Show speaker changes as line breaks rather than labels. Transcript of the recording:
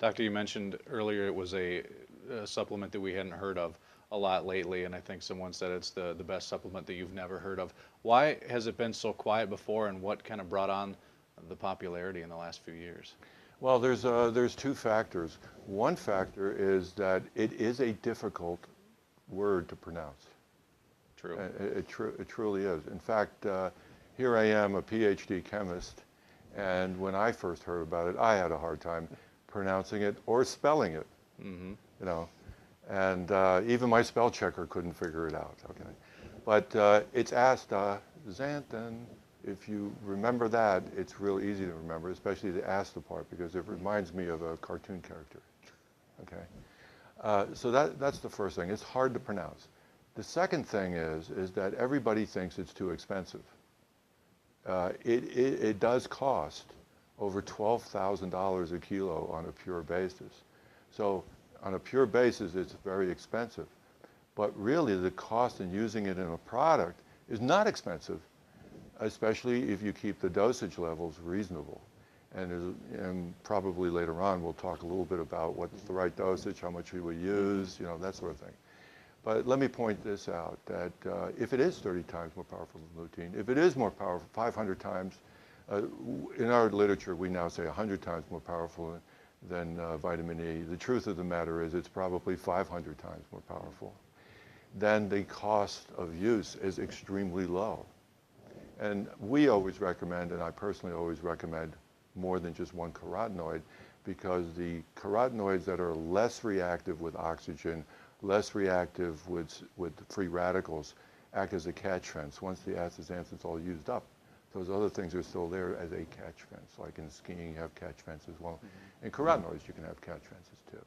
Doctor, you mentioned earlier it was a supplement that we hadn't heard of a lot lately, and I think someone said it's the best supplement that you've never heard of. Why has it been so quiet before, and what kind of brought on the popularity in the last few years?
Well, there's two factors. One factor is that it is a difficult word to pronounce.
True.
It truly is. In fact, here I am, a PhD chemist, and when I first heard about it, I had a hard time pronouncing it or spelling it.
Mm-hmm.
You know, and even my spell checker couldn't figure it out. Okay, but it's Astaxanthin. If you remember that, it's real easy to remember, especially the Asta part, because it reminds me of a cartoon character. Okay, so that's the first thing. It's hard to pronounce. The second thing is that everybody thinks it's too expensive. It does cost over $12,000 a kilo on a pure basis. So on a pure basis, it's very expensive. But really, the cost in using it in a product is not expensive, especially if you keep the dosage levels reasonable. And probably later on, we'll talk a little bit about what's the right dosage, how much you would use, you know, that sort of thing. But let me point this out, that if it is 30 times more powerful than lutein, if it is more powerful, 500 times, in our literature, we now say 100 times more powerful than vitamin E. The truth of the matter is it's probably 500 times more powerful. Then the cost of use is extremely low. And we always recommend, and I personally always recommend, more than just one carotenoid, because the carotenoids that are less reactive with oxygen, less reactive with free radicals, act as a catch fence. Once the astaxanthin's all used up, those other things are still there as a catch fence. Like in skiing, you have catch fences. Well, in carotenoids, you can have catch fences too.